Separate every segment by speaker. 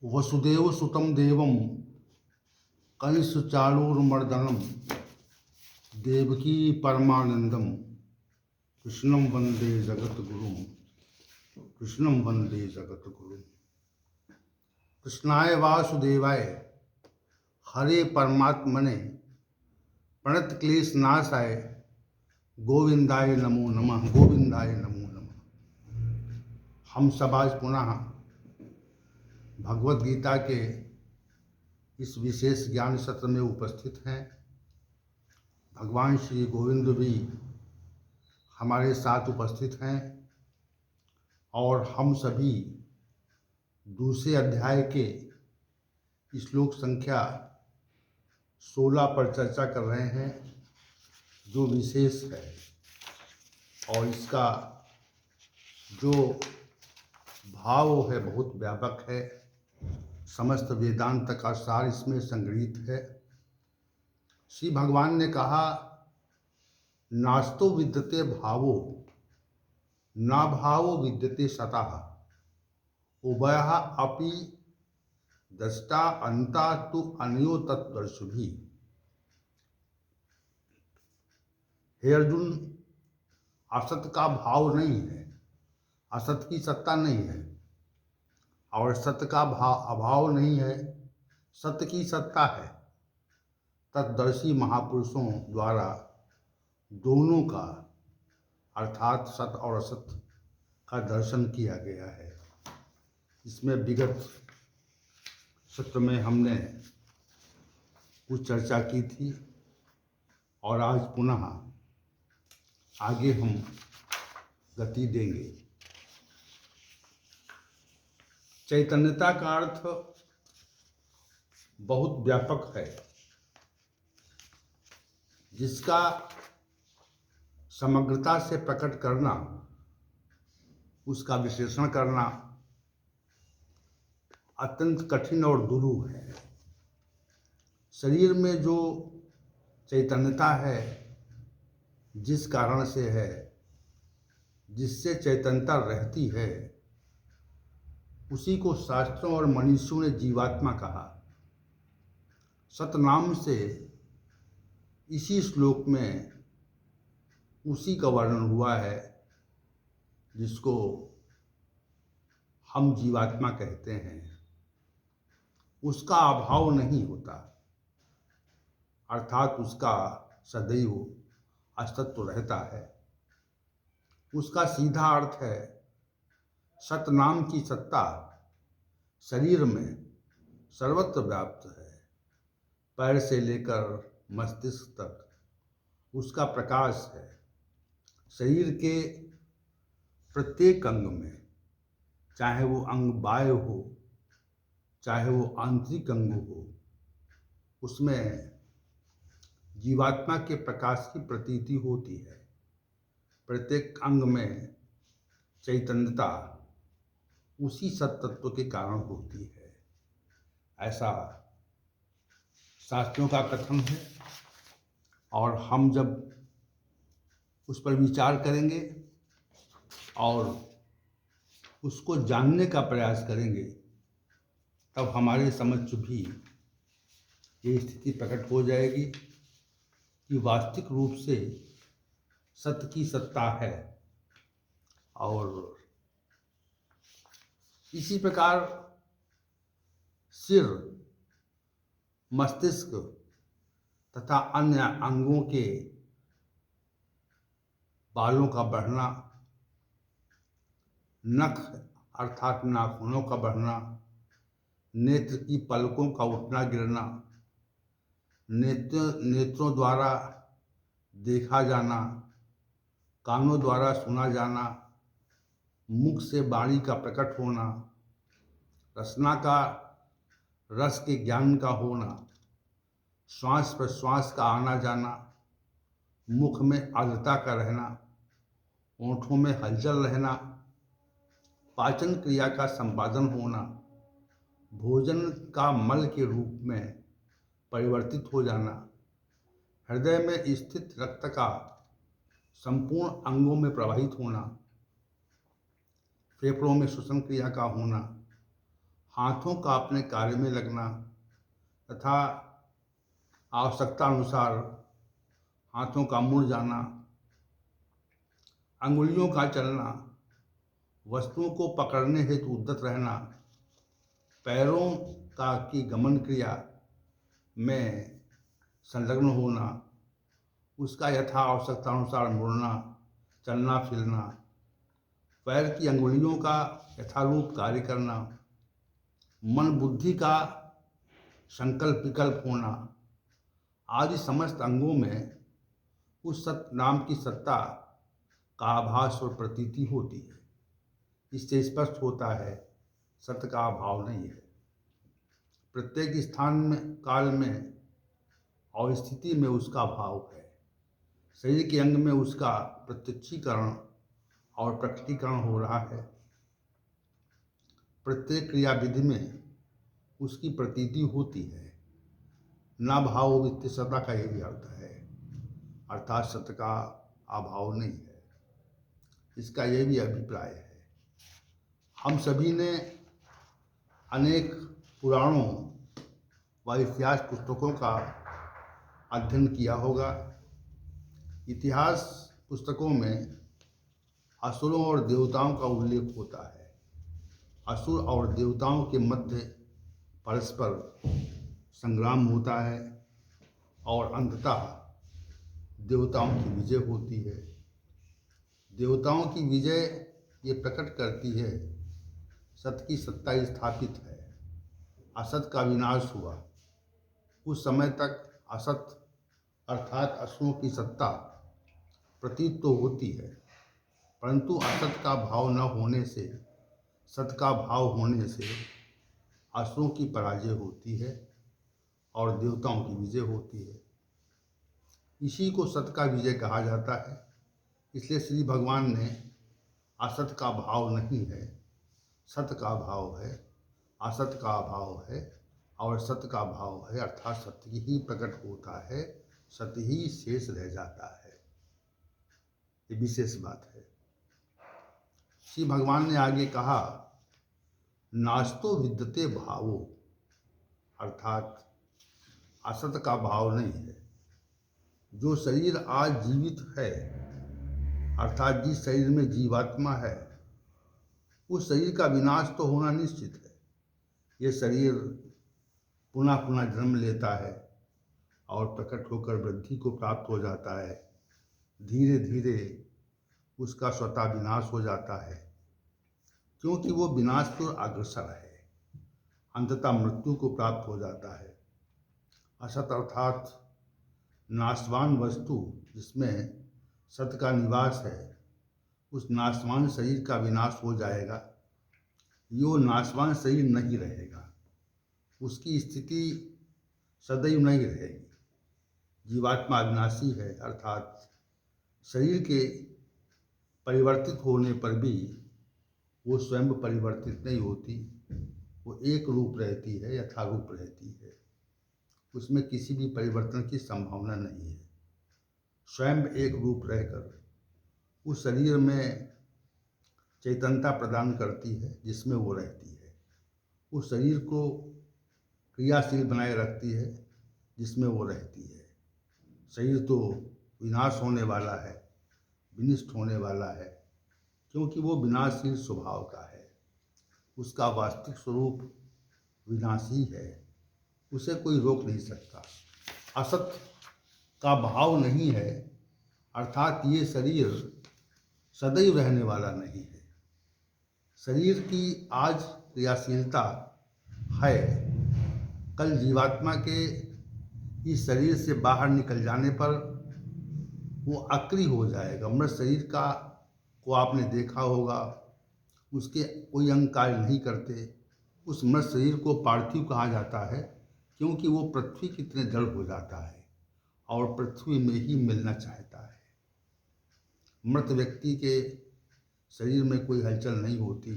Speaker 1: वसुदेव सुतं देवं कंसचाणूरमर्दनं देवकी परमानंदम कृष्णं वंदे जगद्गुरुं कृष्णं वंदे जगद्गुरुं। कृष्णाय वासुदेवाय हरे परमात्मने प्रणत क्लेश नाशाय गोविंदाय नमो नमः गोविंदाय नमो नमः। हम सब आज पुनः भगवत गीता के इस विशेष ज्ञान सत्र में उपस्थित हैं। भगवान श्री गोविंद भी हमारे साथ उपस्थित हैं और हम सभी दूसरे अध्याय के श्लोक संख्या 16 पर चर्चा कर रहे हैं, जो विशेष है और इसका जो भाव है बहुत व्यापक है। समस्त वेदांत का सार इसमें संग्रहित है। श्री भगवान ने कहा, नास्तो विद्यते भावो ना भावो विद्यते सतः उभयः अपि दृष्टा अंता तु अनयो तत्वर्षुभि। हे अर्जुन, असत का भाव नहीं है, असत की सत्ता नहीं है और सत्य का अभाव नहीं है, सत्य की सत्ता है। तत्दर्शी महापुरुषों द्वारा दोनों का अर्थात सत्य और असत का दर्शन किया गया है। इसमें विगत सत्र में हमने कुछ चर्चा की थी और आज पुनः आगे हम गति देंगे। चैतन्यता का अर्थ बहुत व्यापक है, जिसका समग्रता से प्रकट करना, उसका विश्लेषण करना अत्यंत कठिन और दुरूह है। शरीर में जो चैतन्यता है, जिस कारण से है, जिससे चैतन्यता रहती है, उसी को शास्त्रों और मनीषियों ने जीवात्मा कहा। सतनाम से इसी श्लोक में उसी का वर्णन हुआ है जिसको हम जीवात्मा कहते हैं। उसका अभाव नहीं होता, अर्थात उसका सदैव अस्तित्व रहता है। उसका सीधा अर्थ है, सतनाम की सत्ता शरीर में सर्वत्र व्याप्त है। पैर से लेकर मस्तिष्क तक उसका प्रकाश है। शरीर के प्रत्येक अंग में, चाहे वो अंग बाह्य हो, चाहे वो आंतरिक अंग हो, उसमें जीवात्मा के प्रकाश की प्रतीति होती है। प्रत्येक अंग में चैतन्यता उसी सत्तत्व के कारण होती है, ऐसा शास्त्रों का कथन है। और हम जब उस पर विचार करेंगे और उसको जानने का प्रयास करेंगे, तब हमारे समक्ष भी ये स्थिति प्रकट हो जाएगी कि वास्तविक रूप से सत्य की सत्ता है। और इसी प्रकार सिर, मस्तिष्क तथा अन्य अंगों के बालों का बढ़ना, नख अर्थात नाखूनों का बढ़ना, नेत्र की पलकों का उठना गिरना, नेत्रों द्वारा देखा जाना, कानों द्वारा सुना जाना, मुख से वाणी का प्रकट होना, रसना का रस के ज्ञान का होना, श्वास प्रश्वास का आना जाना, मुख में आर्द्रता का रहना, ओंठों में हलचल रहना, पाचन क्रिया का संपादन होना, भोजन का मल के रूप में परिवर्तित हो जाना, हृदय में स्थित रक्त का संपूर्ण अंगों में प्रवाहित होना, फेफड़ों में श्वसन क्रिया का होना, हाथों का अपने कार्य में लगना तथा आवश्यकता अनुसार हाथों का मुड़ जाना, अंगुलियों का चलना, वस्तुओं को पकड़ने हेतु उद्यत रहना, पैरों का की गमन क्रिया में संलग्न होना, उसका यथा आवश्यकता अनुसार मुड़ना, चलना फिरना, पैर की अंगुलियों का यथारूप कार्य करना, मन बुद्धि का संकल्प विकल्प होना आदि समस्त अंगों में उस सत्य नाम की सत्ता का आभास और प्रतीति होती है। इससे स्पष्ट होता है सत्य का अभाव नहीं है। प्रत्येक स्थान में, काल में और स्थिति में उसका भाव है। शरीर के अंग में उसका प्रत्यक्षीकरण और प्रकटीकरण हो रहा है। प्रत्येक क्रियाविधि में उसकी प्रतीति होती है। न भाव वित्त सत्ता का यही अर्थ है, अर्थात सत्य का अभाव नहीं है। इसका यह भी अभिप्राय है। हम सभी ने अनेक पुराणों व इतिहास पुस्तकों का अध्ययन किया होगा। इतिहास पुस्तकों में असुरों और देवताओं का उल्लेख होता है। असुर और देवताओं के मध्य परस्पर संग्राम होता है और अंततः देवताओं की विजय होती है। देवताओं की विजय ये प्रकट करती है सत्य की सत्ता स्थापित है, असत का विनाश हुआ। उस समय तक असत अर्थात असुरों की सत्ता प्रतीत तो होती है, परंतु असत का भाव न होने से, सत का भाव होने से असुरों की पराजय होती है और देवताओं की विजय होती है। इसी को सत का विजय कहा जाता है। इसलिए श्री भगवान ने असत का भाव नहीं है, सत का भाव है, असत का अभाव है और सत्य का भाव है, अर्थात सत्य ही प्रकट होता है, सत्य ही शेष रह जाता है। ये विशेष बात है। श्री भगवान ने आगे कहा, नास्तो विद्यते भावो, अर्थात असत का भाव नहीं है। जो शरीर आज जीवित है, अर्थात जिस शरीर में जीवात्मा है, उस शरीर का विनाश तो होना निश्चित है। ये शरीर पुनः पुनः जन्म लेता है और प्रकट होकर वृद्धि को प्राप्त हो जाता है। धीरे धीरे उसका स्वतः विनाश हो जाता है, क्योंकि वो विनाश की ओर अग्रसर है। अंततः मृत्यु को प्राप्त हो जाता है। असत अर्थात नाशवान वस्तु जिसमें सत्य का निवास है, उस नाशवान शरीर का विनाश हो जाएगा। यो नाशवान शरीर नहीं रहेगा, उसकी स्थिति सदैव नहीं रहेगी। जीवात्मा अविनाशी है, अर्थात शरीर के परिवर्तित होने पर भी वो स्वयं परिवर्तित नहीं होती। वो एक रूप रहती है, यथारूप रहती है। उसमें किसी भी परिवर्तन की संभावना नहीं है। स्वयं एक रूप रहकर उस शरीर में चैतन्यता प्रदान करती है जिसमें वो रहती है। उस शरीर को क्रियाशील बनाए रखती है जिसमें वो रहती है। शरीर तो विनाश होने वाला है, विनिष्ट होने वाला है, क्योंकि वो विनाशशील स्वभाव का है। उसका वास्तविक स्वरूप विनाशी है, उसे कोई रोक नहीं सकता। असत का भाव नहीं है, अर्थात ये शरीर सदैव रहने वाला नहीं है। शरीर की आज क्रियाशीलता है, कल जीवात्मा के इस शरीर से बाहर निकल जाने पर वो अक्रिय हो जाएगा। मृत शरीर का को आपने देखा होगा, उसके कोई अंग कार्य नहीं करते। उस मृत शरीर को पार्थिव कहा जाता है, क्योंकि वो पृथ्वी की तरह जड़ हो जाता है और पृथ्वी में ही मिलना चाहता है। मृत व्यक्ति के शरीर में कोई हलचल नहीं होती,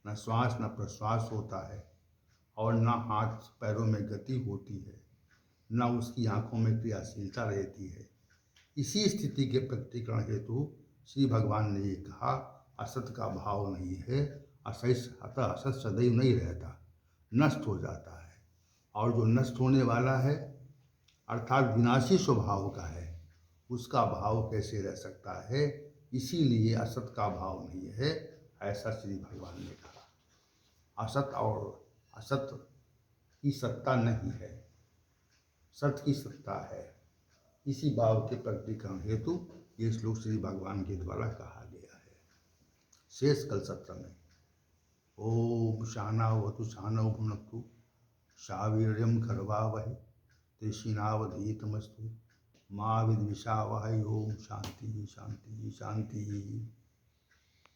Speaker 1: न श्वास न प्रश्वास होता है और न हाथ पैरों में गति होती है, न उसकी आंखों में क्रियाशीलता रहती है। इसी स्थिति के प्रकटीकरण हेतु श्री भगवान ने ये कहा, असत का भाव नहीं है। असत सदैव नहीं रहता, नष्ट हो जाता है, और जो नष्ट होने वाला है अर्थात विनाशी स्वभाव का है, उसका भाव कैसे रह सकता है। इसीलिए असत का भाव नहीं है, ऐसा श्री भगवान ने कहा। असत और असत की सत्ता नहीं है, सत की सत्ता है। इसी भाव के प्रकटीकरण हेतु ये श्लोक श्री भगवान के द्वारा कहा गया है। शेष कल सत्र में ओम शानावतु शानौ भुनक्तु शावीर्यं कर्वावहै तेषिनावधीतमस्तु माँ विद्विषावहै। ओम शांति शांति शांति।